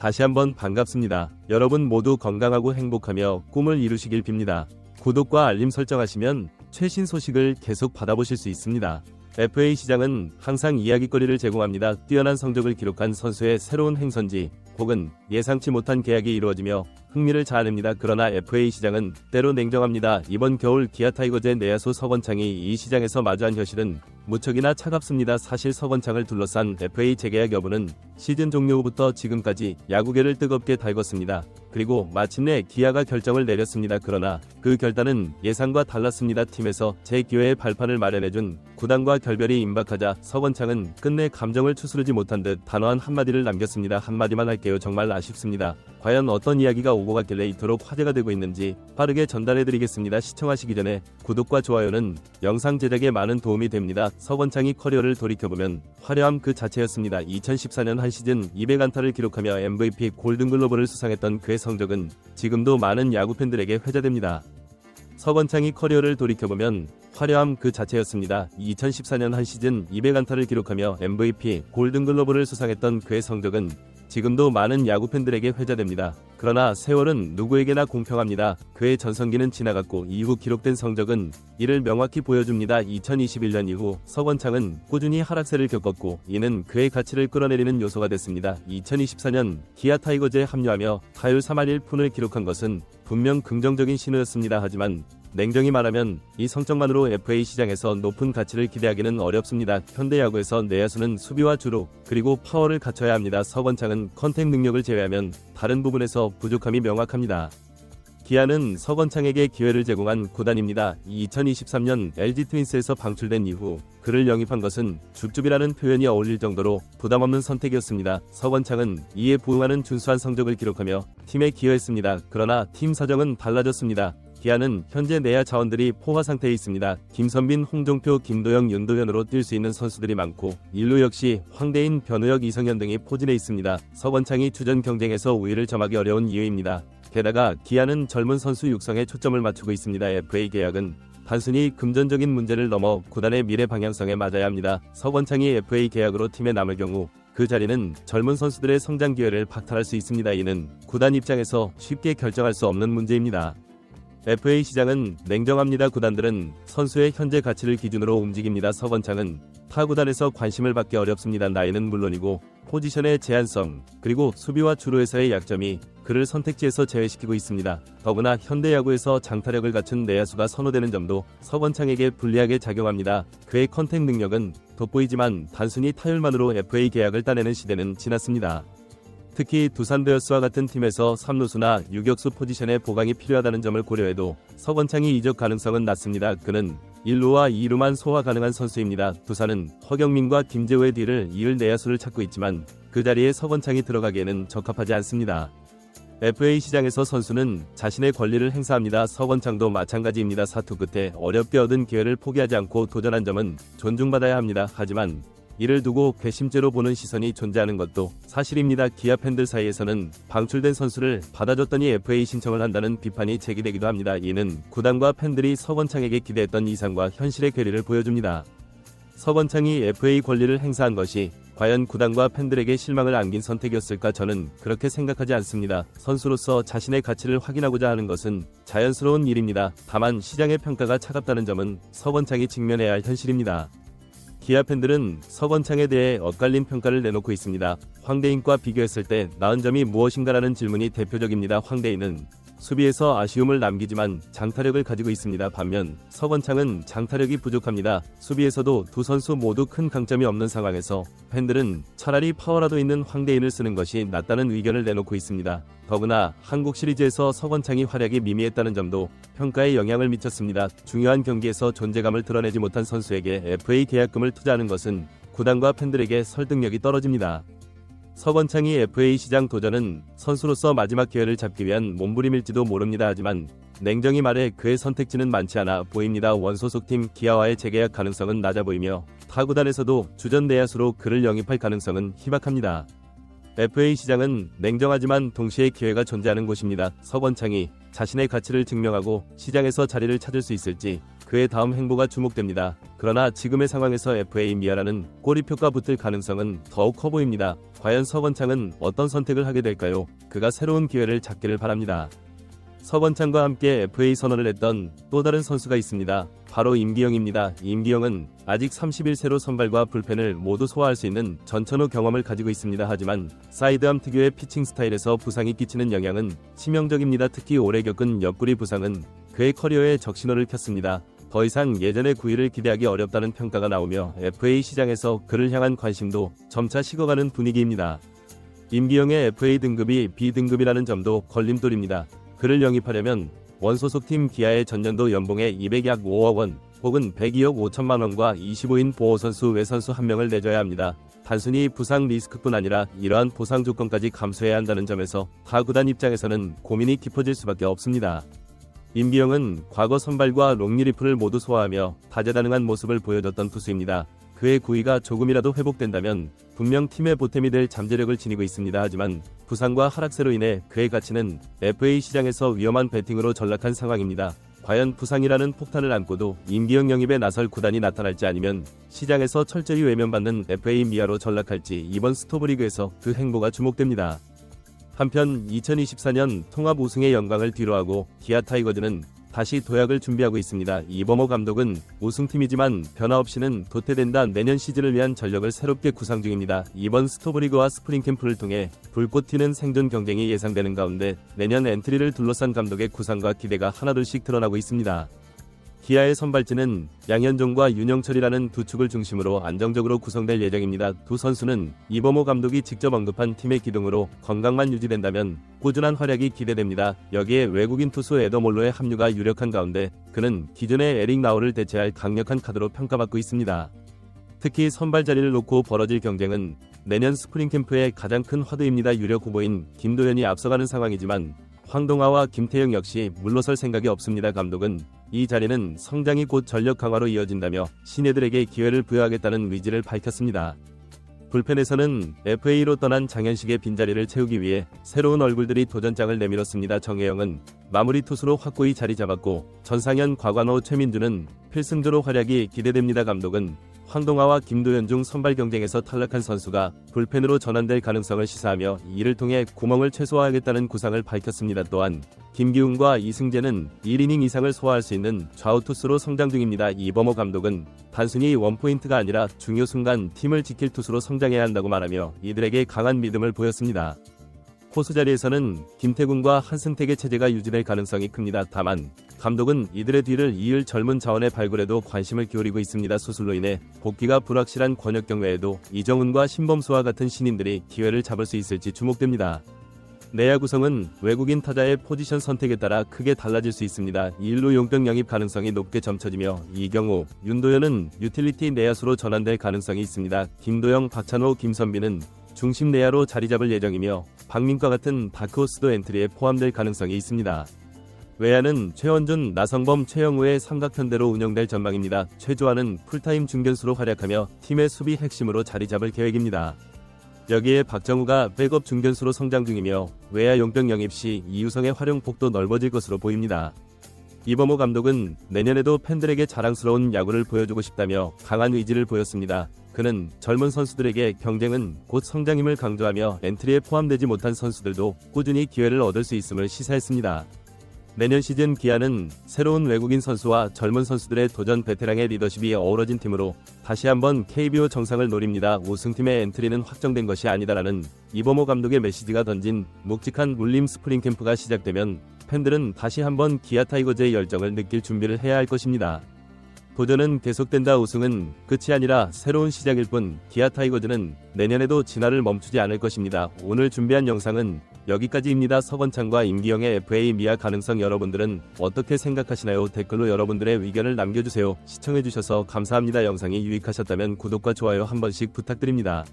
다시 한번 반갑습니다. 여러분 모두 건강하고 행복하며 꿈을 이루시길 빕니다. 구독과 알림 설정하시면 최신 소식을 계속 받아보실 수 있습니다. FA 시장은 항상 이야깃거리를 제공합니다. 뛰어난 성적을 기록한 선수의 새로운 행선지 혹은 예상치 못한 계약이 이루어지며 흥미를 자아냅니다. 그러나 FA 시장은 때로 냉정합니다. 이번 겨울 기아 타이거즈의 내야수 서건창이 이 시장에서 마주한 현실은 무척이나 차갑습니다. 사실 서건창을 둘러싼 FA 재계약 여부는 시즌 종료 후부터 지금까지 야구계를 뜨겁게 달궜습니다. 그리고 마침내 기아가 결정을 내렸습니다. 그러나 그 결단은 예상과 달랐습니다. 팀에서 재기회의 발판을 마련해준 구단과 결별이 임박하자 서건창은 끝내 감정을 추스르지 못한 듯 단호한 한마디를 남겼습니다. 한마디만 할게요. 정말 아쉽습니다. 과연 어떤 이야기가 오고 갔길래 이토록 화제가 되고 있는지 빠르게 전달해드리겠습니다. 시청하시기 전에 구독과 좋아요는 영상 제작에 많은 도움이 됩니다. 서건창이 커리어를 돌이켜보면 화려함 그 자체였습니다. 2014년 한 시즌 200안타를 기록하며 MVP 골든글러브를 수상했던 그의 성적은 지금도 많은 야구팬들에게 회자됩니다. 서건창이 커리어를 돌이켜보면 화려함 그 자체였습니다. 2014년 한 시즌 200안타를 기록하며 MVP 골든글러브를 수상했던 그의 성적은 지금도 많은 야구팬들에게 회자됩니다. 그러나 세월은 누구에게나 공평합니다. 그의 전성기는 지나갔고 이후 기록된 성적은 이를 명확히 보여줍니다. 2021년 이후 서건창은 꾸준히 하락세를 겪었고 이는 그의 가치를 끌어내리는 요소가 됐습니다. 2024년 기아 타이거즈에 합류하며 타율 3할 1푼을 기록한 것은 분명 긍정적인 신호였습니다. 하지만 냉정히 말하면 이 성적만으로 FA 시장에서 높은 가치를 기대하기는 어렵습니다. 현대 야구에서 내야수는 수비와 주루 그리고 파워를 갖춰야 합니다. 서건창은 컨택 능력을 제외하면 다른 부분에서 부족함이 명확합니다. 기아는 서건창에게 기회를 제공한 구단입니다. 2023년 LG 트윈스에서 방출된 이후 그를 영입한 것은 줍줍이라는 표현이 어울릴 정도로 부담없는 선택이었습니다. 서건창은 이에 부응하는 준수한 성적을 기록하며 팀에 기여했습니다. 그러나 팀 사정은 달라졌습니다. 기아는 현재 내야 자원들이 포화 상태에 있습니다. 김선빈, 홍종표, 김도영, 윤도현으로 뛸 수 있는 선수들이 많고 일루 역시 황대인, 변우혁, 이성현 등이 포진해 있습니다. 서건창이 주전 경쟁에서 우위를 점하기 어려운 이유입니다. 게다가 기아는 젊은 선수 육성에 초점을 맞추고 있습니다. FA 계약은 단순히 금전적인 문제를 넘어 구단의 미래 방향성에 맞아야 합니다. 서건창이 FA 계약으로 팀에 남을 경우 그 자리는 젊은 선수들의 성장 기회를 박탈할 수 있습니다. 이는 구단 입장에서 쉽게 결정할 수 없는 문제입니다. FA 시장은 냉정합니다. 구단들은 선수의 현재 가치를 기준으로 움직입니다. 서건창은 타 구단에서 관심을 받기 어렵습니다. 나이는 물론이고 포지션의 제한성 그리고 수비와 주루에서의 약점이 그를 선택지에서 제외시키고 있습니다. 더구나 현대 야구에서 장타력을 갖춘 내야수가 선호되는 점도 서건창에게 불리하게 작용합니다. 그의 컨택 능력은 돋보이지만 단순히 타율만으로 FA 계약을 따내는 시대는 지났습니다. 특히 두산 베어스와 같은 팀에서 3루수나 유격수 포지션의 보강이 필요하다는 점을 고려해도 서건창이 이적 가능성은 낮습니다. 그는 1루와 2루만 소화 가능한 선수입니다. 두산은 허경민과 김재우의 뒤를 이을 내야수를 찾고 있지만 그 자리에 서건창이 들어가기에는 적합하지 않습니다. FA 시장에서 선수는 자신의 권리를 행사합니다. 서건창도 마찬가지입니다. 사투 끝에 어렵게 얻은 기회를 포기하지 않고 도전한 점은 존중받아야 합니다. 하지만 이를 두고 괘씸죄로 보는 시선이 존재하는 것도 사실입니다. 기아 팬들 사이에서는 방출된 선수를 받아줬더니 FA 신청을 한다는 비판이 제기되기도 합니다. 이는 구단과 팬들이 서건창에게 기대했던 이상과 현실의 괴리를 보여줍니다. 서건창이 FA 권리를 행사한 것이 과연 구단과 팬들에게 실망을 안긴 선택이었을까? 저는 그렇게 생각하지 않습니다. 선수로서 자신의 가치를 확인하고자 하는 것은 자연스러운 일입니다. 다만 시장의 평가가 차갑다는 점은 서건창이 직면해야 할 현실입니다. 기아 팬들은 서건창에 대해 엇갈린 평가를 내놓고 있습니다. 황대인과 비교했을 때 나은 점이 무엇인가라는 질문이 대표적입니다. 황대인은 수비에서 아쉬움을 남기지만 장타력을 가지고 있습니다. 반면 서건창은 장타력이 부족합니다. 수비에서도 두 선수 모두 큰 강점이 없는 상황에서 팬들은 차라리 파워라도 있는 황대인을 쓰는 것이 낫다는 의견을 내놓고 있습니다. 더구나 한국 시리즈에서 서건창이 활약이 미미했다는 점도 평가에 영향을 미쳤습니다. 중요한 경기에서 존재감을 드러내지 못한 선수에게 FA 계약금을 투자하는 것은 구단과 팬들에게 설득력이 떨어집니다. 서건창이 FA 시장 도전은 선수로서 마지막 기회를 잡기 위한 몸부림일지도 모릅니다. 하지만 냉정히 말해 그의 선택지는 많지 않아 보입니다. 원소속팀 기아와의 재계약 가능성은 낮아 보이며 타 구단에서도 주전 내야수로 그를 영입할 가능성은 희박합니다. FA 시장은 냉정하지만 동시에 기회가 존재하는 곳입니다. 서건창이 자신의 가치를 증명하고 시장에서 자리를 찾을 수 있을지 그의 다음 행보가 주목됩니다. 그러나 지금의 상황에서 FA 미아라는 꼬리표가 붙을 가능성은 더욱 커 보입니다. 과연 서건창은 어떤 선택을 하게 될까요? 그가 새로운 기회를 잡기를 바랍니다. 서건창과 함께 FA 선언을 했던 또 다른 선수가 있습니다. 바로 임기영입니다. 임기영은 아직 31세로 선발과 불펜을 모두 소화할 수 있는 전천후 경험을 가지고 있습니다. 하지만 사이드암 특유의 피칭 스타일에서 부상이 끼치는 영향은 치명적입니다. 특히 오래 겪은 옆구리 부상은 그의 커리어에 적신호를 켰습니다. 더 이상 예전의 구위를 기대하기 어렵다는 평가가 나오며 FA 시장에서 그를 향한 관심도 점차 식어가는 분위기입니다. 임기영의 FA 등급이 B등급이라는 점도 걸림돌입니다. 그를 영입하려면 원소속팀 기아의 전년도 연봉의 200약 5억 원 혹은 102억 5천만 원과 25인 보호선수 외선수 1명을 내줘야 합니다. 단순히 부상 리스크뿐 아니라 이러한 보상 조건까지 감수해야 한다는 점에서 타 구단 입장에서는 고민이 깊어질 수밖에 없습니다. 임기영은 과거 선발과 롱리리프를 모두 소화하며 다재다능한 모습을 보여줬던 투수입니다. 그의 구위가 조금이라도 회복된다면 분명 팀의 보탬이 될 잠재력을 지니고 있습니다. 하지만 부상과 하락세로 인해 그의 가치는 FA 시장에서 위험한 배팅으로 전락한 상황입니다. 과연 부상이라는 폭탄을 안고도 임기영 영입에 나설 구단이 나타날지 아니면 시장에서 철저히 외면받는 FA 미아로 전락할지 이번 스토브리그에서 그 행보가 주목됩니다. 한편 2024년 통합 우승의 영광을 뒤로하고 기아 타이거즈는 다시 도약을 준비하고 있습니다. 이범호 감독은 우승팀이지만 변화 없이는 도태된다 내년 시즌을 위한 전력을 새롭게 구상 중입니다. 이번 스토브리그와 스프링 캠프를 통해 불꽃 튀는 생존 경쟁이 예상되는 가운데 내년 엔트리를 둘러싼 감독의 구상과 기대가 하나둘씩 드러나고 있습니다. 기아의 선발진은 양현종과 윤영철이라는 두 축을 중심으로 안정적으로 구성될 예정입니다. 두 선수는 이범호 감독이 직접 언급한 팀의 기둥으로 건강만 유지된다면 꾸준한 활약이 기대됩니다. 여기에 외국인 투수 에더몰로의 합류가 유력한 가운데 그는 기존의 에릭 나우를 대체할 강력한 카드로 평가받고 있습니다. 특히 선발 자리를 놓고 벌어질 경쟁은 내년 스프링 캠프의 가장 큰 화두입니다. 유력 후보인 김도현이 앞서가는 상황이지만 황동아와 김태형 역시 물러설 생각이 없습니다. 감독은 이 자리는 성장이 곧 전력 강화로 이어진다며 신예들에게 기회를 부여하겠다는 의지를 밝혔습니다. 불펜에서는 FA로 떠난 장현식의 빈자리를 채우기 위해 새로운 얼굴들이 도전장을 내밀었습니다. 정혜영은 마무리 투수로 확고히 자리 잡았고 전상현, 곽완호, 최민주는 필승조로 활약이 기대됩니다. 감독은 황동아와 김도현 중 선발 경쟁에서 탈락한 선수가 불펜으로 전환될 가능성을 시사하며 이를 통해 구멍을 최소화하겠다는 구상을 밝혔습니다. 또한 김기훈과 이승재는 1이닝 이상을 소화할 수 있는 좌우 투수로 성장 중입니다. 이범호 감독은 단순히 원포인트가 아니라 중요 순간 팀을 지킬 투수로 성장해야 한다고 말하며 이들에게 강한 믿음을 보였습니다. 포수 자리에서는 김태군과 한승택의 체제가 유지될 가능성이 큽니다. 다만 감독은 이들의 뒤를 이을 젊은 자원의 발굴에도 관심을 기울이고 있습니다. 수술로 인해 복귀가 불확실한 권혁경 외에도 이정훈과 신범수와 같은 신인들이 기회를 잡을 수 있을지 주목됩니다. 내야 구성은 외국인 타자의 포지션 선택에 따라 크게 달라질 수 있습니다. 1루 용병 영입 가능성이 높게 점쳐지며 이 경우 윤도현은 유틸리티 내야수로 전환될 가능성이 있습니다. 김도영, 박찬호, 김선빈은 중심 내야로 자리 잡을 예정이며 박민과 같은 다크호스도 엔트리에 포함될 가능성이 있습니다. 외야는 최원준, 나성범, 최영우의 삼각편대로 운영될 전망입니다. 최주환은 풀타임 중견수로 활약하며 팀의 수비 핵심으로 자리 잡을 계획입니다. 여기에 박정우가 백업 중견수로 성장 중이며 외야 용병 영입 시 이유성의 활용폭도 넓어질 것으로 보입니다. 이범호 감독은 내년에도 팬들에게 자랑스러운 야구를 보여주고 싶다며 강한 의지를 보였습니다. 그는 젊은 선수들에게 경쟁은 곧 성장임을 강조하며 엔트리에 포함되지 못한 선수들도 꾸준히 기회를 얻을 수 있음을 시사했습니다. 내년 시즌 기아는 새로운 외국인 선수와 젊은 선수들의 도전 베테랑의 리더십이 어우러진 팀으로 다시 한번 KBO 정상을 노립니다. 우승팀의 엔트리는 확정된 것이 아니다라는 이범호 감독의 메시지가 던진 묵직한 물림 스프링 캠프가 시작되면 팬들은 다시 한번 기아 타이거즈의 열정을 느낄 준비를 해야 할 것입니다. 도전은 계속된다. 우승은 끝이 아니라 새로운 시작일 뿐 기아 타이거즈는 내년에도 진화를 멈추지 않을 것입니다. 오늘 준비한 영상은 여기까지입니다. 서건창과 임기영의 FA 미아 가능성 여러분들은 어떻게 생각하시나요? 댓글로 여러분들의 의견을 남겨주세요. 시청해주셔서 감사합니다. 영상이 유익하셨다면 구독과 좋아요 한 번씩 부탁드립니다.